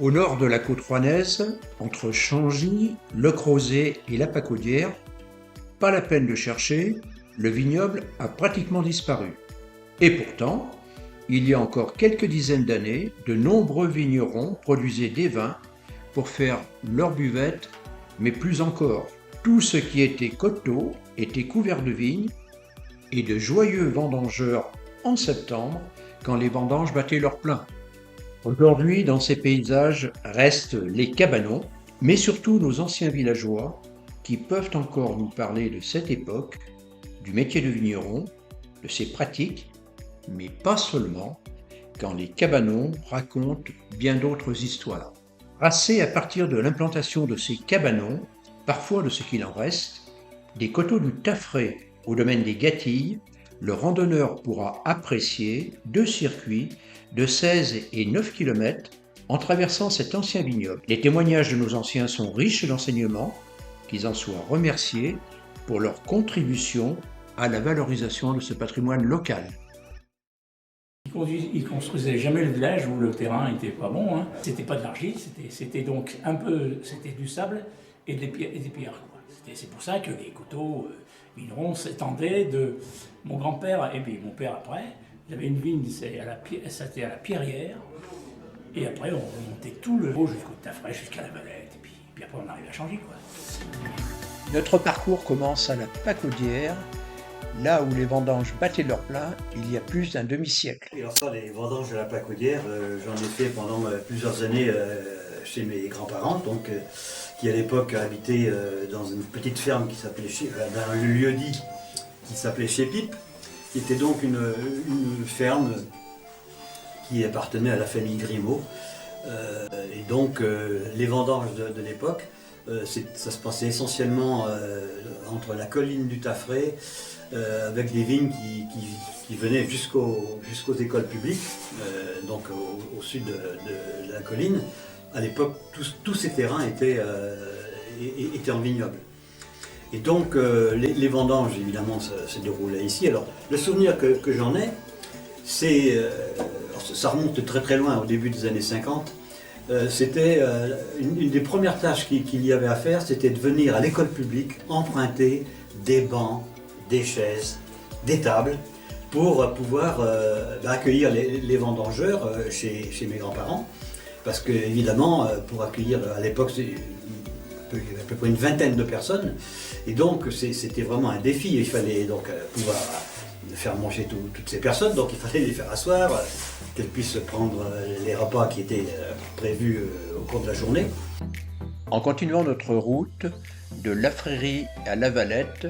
Au nord de la côte rouennaise, entre Changy, Le Crozet et la Pacaudière, pas la peine de chercher, le vignoble a pratiquement disparu. Et pourtant, il y a encore quelques dizaines d'années, de nombreux vignerons produisaient des vins pour faire leur buvette, mais plus encore. Tout ce qui était coteaux était couvert de vignes et de joyeux vendangeurs en septembre quand les vendanges battaient leur plein. Aujourd'hui, dans ces paysages restent les cabanons, mais surtout nos anciens villageois qui peuvent encore nous parler de cette époque, du métier de vigneron, de ses pratiques, mais pas seulement, quand les cabanons racontent bien d'autres histoires. Tracés à partir de l'implantation de ces cabanons, parfois de ce qu'il en reste, des coteaux du Taffré au domaine des Gatilles, le randonneur pourra apprécier 2 circuits de 16 et 9 km en traversant cet ancien vignoble. Les témoignages de nos anciens sont riches d'enseignements, qu'ils en soient remerciés pour leur contribution à la valorisation de ce patrimoine local. Ils construisaient jamais le village où le terrain n'était pas bon. Hein. C'était pas de l'argile, c'était donc c'était du sable et des pierres. C'est pour ça que les coteaux vignerons s'étendaient de mon grand-père et puis mon père après. J'avais une vigne, c'était à la Pierrière. Et après, on remontait tout le haut jusqu'au Taffré, jusqu'à la Valette. Et puis après, on arrive à Changy, quoi. Notre parcours commence à la Pacaudière, là où les vendanges battaient leur plein il y a plus d'un demi-siècle. Et alors ça, les vendanges de la Pacaudière, j'en ai fait pendant plusieurs années chez mes grands-parents, donc, qui à l'époque habitaient dans une petite ferme qui s'appelait, dans un lieu-dit qui s'appelait Chez Pipe, qui était donc une ferme qui appartenait à la famille Grimaud. Et donc les vendanges de l'époque, ça se passait essentiellement entre la colline du Taffré, avec des vignes qui venaient jusqu'aux écoles publiques, donc au sud de la colline. À l'époque, tous ces terrains étaient en vignoble. Et donc les vendanges, évidemment, se déroulaient ici. Alors le souvenir que j'en ai, ça remonte très très loin, au début des années 50. C'était une des premières tâches qu'il y avait à faire, c'était de venir à l'école publique emprunter des bancs, des chaises, des tables, pour pouvoir accueillir les vendangeurs chez mes grands-parents. Parce que, évidemment, pour accueillir, à l'époque, il y avait à peu près une vingtaine de personnes. Et donc, c'était vraiment un défi. Il fallait donc pouvoir faire manger toutes ces personnes. Donc, il fallait les faire asseoir, qu'elles puissent prendre les repas qui étaient prévus au cours de la journée. En continuant notre route de Laffrérie à La Valette,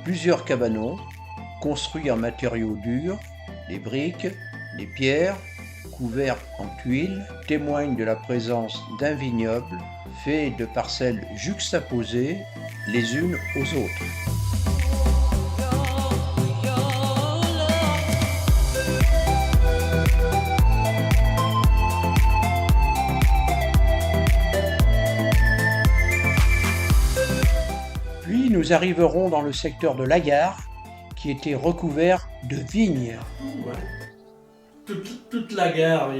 plusieurs cabanons construits en matériaux durs, les briques, les pierres, couverts en tuiles, témoignent de la présence d'un vignoble fait de parcelles juxtaposées les unes aux autres. Puis nous arriverons dans le secteur de Lagare, qui était recouvert de vignes. Ouais. Toute la gare,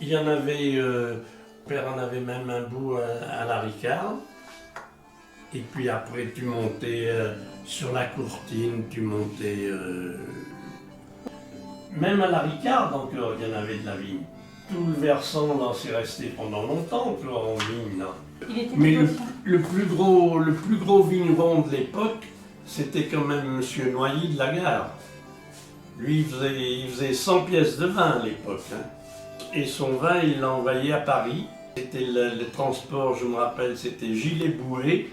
il y en avait, mon père en avait même un bout à la Ricard. Et puis après, tu montais sur la Courtine, tu montais même à la Ricard, donc il y en avait de la vigne. Tout le versant, là, c'est resté pendant longtemps, en vigne, là. Mais le plus gros vigneron de l'époque, c'était quand même M. Noilly de la Gare. Lui, il faisait 100 pièces de vin à l'époque. Hein. Et son vin, il l'a envoyé à Paris. C'était le transport, je me rappelle, c'était Gilles Bouet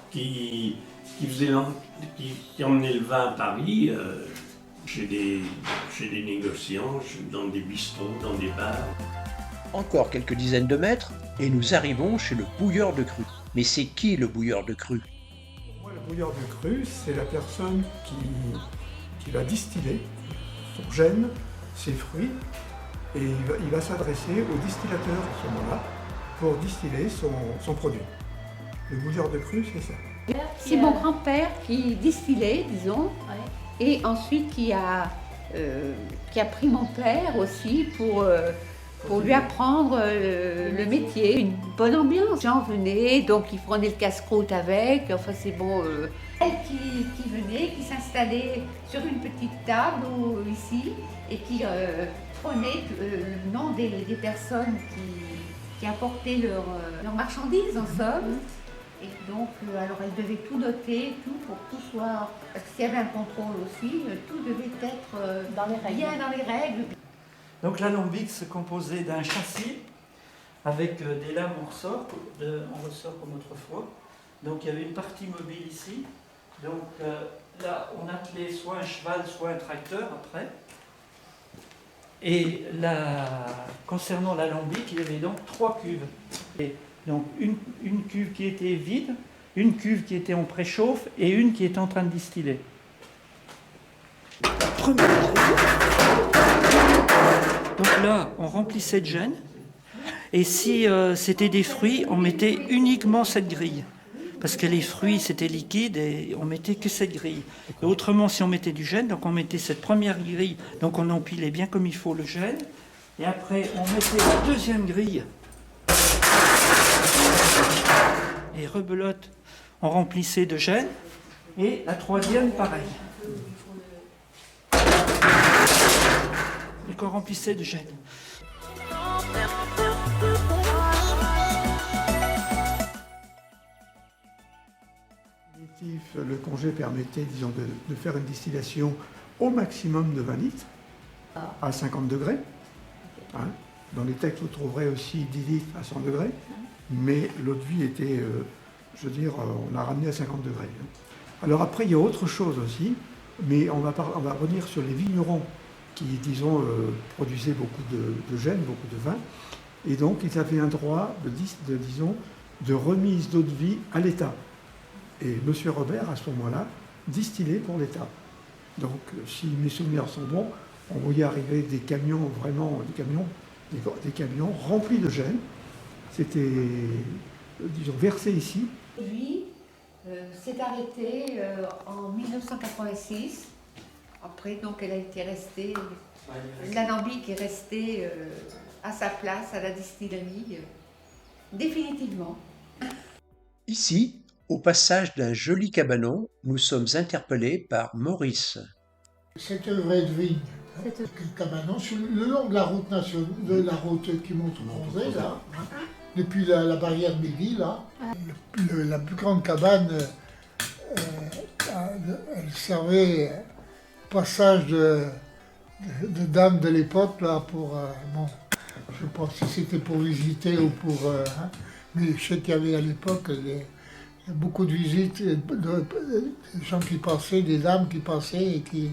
qui emmenait le vin à Paris chez des négociants, dans des bistrots, dans des bars. Encore quelques dizaines de mètres et nous arrivons chez le bouilleur de cru. Mais c'est qui le bouilleur de cru? Pour moi, le bouilleur de cru, c'est la personne qui va distiller son gène, ses fruits, et il va s'adresser au distillateur à ce moment-là pour distiller son produit. Le bouilleur de cru, c'est ça. C'est mon grand-père qui distillait, disons, et ensuite qui a pris mon père aussi pour pour lui apprendre le métier. Une bonne ambiance. Les gens venaient, donc ils prenaient le casse-croûte avec. Enfin, c'est bon. Elle qui venait, qui s'installait sur une petite table ici et qui prenait le nom des personnes qui apportaient leurs marchandises, en somme. Et donc, alors elle devait tout noter, tout pour que tout soit... Parce qu'il y avait un contrôle aussi, tout devait être bien dans les règles. Donc l'alambic se composait d'un châssis avec des lames en ressort comme autrefois. Donc il y avait une partie mobile ici. Donc là, on attelait soit un cheval, soit un tracteur après. Et concernant l'alambic, il y avait donc 3 cuves. Et donc une cuve qui était vide, une cuve qui était en préchauffe et une qui était en train de distiller. Première grille. Donc là, on remplissait de gêne. Et si c'était des fruits, on mettait uniquement cette grille. Parce que les fruits, c'était liquide et on mettait que cette grille. Et autrement, si on mettait du gêne, donc on mettait cette première grille, donc on empilait bien comme il faut le gêne. Et après, on mettait la deuxième grille. Et rebelote, on remplissait de gêne. Et la troisième, pareil. Et qu'on remplissait de gêne. Le congé permettait, disons, de faire une distillation au maximum de 20 litres, à 50 degrés. Hein. Dans les textes, vous trouverez aussi 10 litres à 100 degrés, mais l'eau de vie était, on a ramené à 50 degrés. Hein. Alors après, il y a autre chose aussi, mais on va revenir sur les vignerons qui, disons, produisaient beaucoup de gêne, beaucoup de vin, et donc ils avaient un droit de remise d'eau de vie à l'État. Et M. Robert, à ce moment-là, distillait pour l'État. Donc, si mes souvenirs sont bons, on voyait arriver des camions, des camions remplis de gêne. C'était, disons, versé ici. Lui s'est arrêté en 1986. Après, donc, elle a été restée, l'alambic est resté à sa place à la distillerie, définitivement. Ici, au passage d'un joli cabanon, nous sommes interpellés par Maurice. Cette vraie de vigne, le cabanon, le long de la route nationale, de la route qui monte au Bronzé, là, hein, depuis la barrière de Midi, là, la plus grande cabane, elle servait passage de dames de l'époque, là, pour, bon, je ne sais pas si c'était pour visiter ou pour, hein, mais je sais qu'il y avait à l'époque beaucoup de visites, de gens qui passaient, des dames qui passaient et qui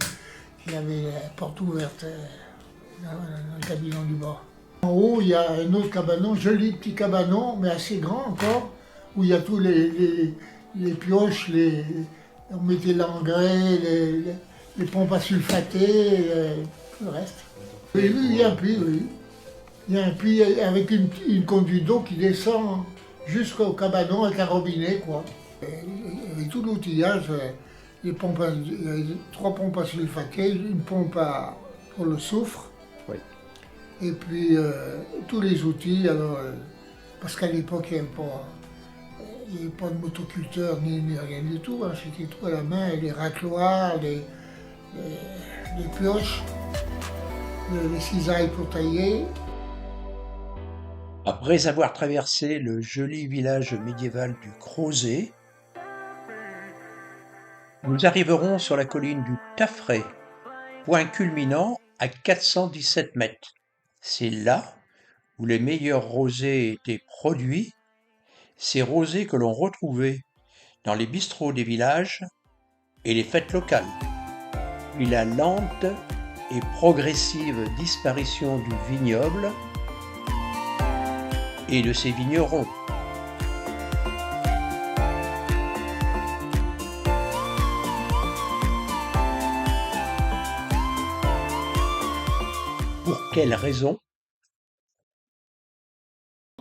avaient la porte ouverte dans le cabinet du bas. En haut, il y a un autre cabanon, joli petit cabanon, mais assez grand encore, où il y a tous les pioches, on mettait l'engrais, les pompes à sulfater, tout le reste. Oui, il y a un puits, oui. Il y a un puits avec une conduite d'eau qui descend jusqu'au cabanon avec un robinet, quoi. Et tout l'outillage, il y avait 3 pompes à sulfater, une pompe pour le soufre, oui. Et puis tous les outils, alors, parce qu'à l'époque, il n'y avait pas de motoculteur ni rien du tout, hein, c'était tout à la main, les racloirs, les pioches, les cisailles pour tailler. Après avoir traversé le joli village médiéval du Crozet, nous arriverons sur la colline du Taffret, point culminant à 417 mètres. C'est là où les meilleurs rosés étaient produits, ces rosés que l'on retrouvait dans les bistrots des villages et les fêtes locales. Puis la lente et progressive disparition du vignoble et de ses vignerons. Pour quelles raisons?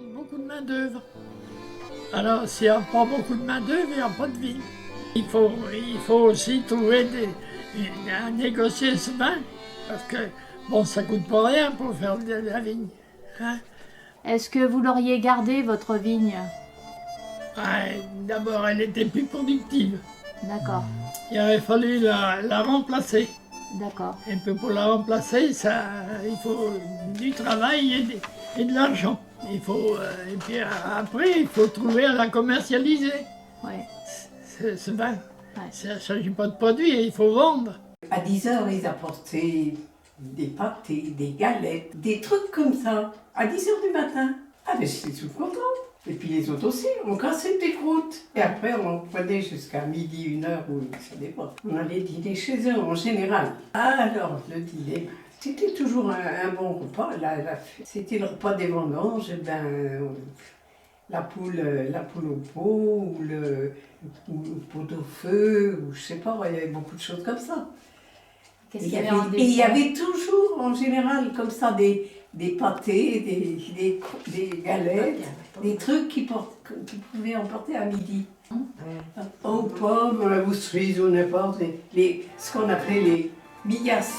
Beaucoup de main-d'œuvre. Alors, s'il n'y a pas beaucoup de main-d'œuvre, il n'y a pas de vigne. Il faut aussi trouver à négocier ce vin, parce que bon, ça ne coûte pas rien pour faire de la vigne. Hein? Est-ce que vous l'auriez gardé, votre vigne? D'abord, elle était plus productive. D'accord, Il aurait fallu la remplacer. d'accord. Et puis pour la remplacer, il faut du travail et de l'argent. Et puis après, il faut trouver à la commercialiser. Ouais. Ce vin. Ouais. Il ne s'agit pas de produire, il faut vendre. À 10 heures, ils apportaient des pâtés, des galettes, des trucs comme ça. À 10 heures du matin. Ah, mais j'étais tout content. Et puis les autres aussi, on cassait des croûtes. Et après, on prenait jusqu'à midi, 1 heure, ou ça dépend. On allait dîner chez eux en général. Alors, le dîner, c'était toujours un bon repas. C'était le repas des vendanges, la poule au pot, ou le pot au feu, ou je sais pas, il y avait beaucoup de choses comme ça. Qu'est-ce qu'il y avait en Et il y avait toujours, en général, comme ça, des pâtés, des galettes, des trucs qu'ils pouvaient emporter à midi. Aux pommes, aux cerises, ou n'importe, ce qu'on appelait les migasses.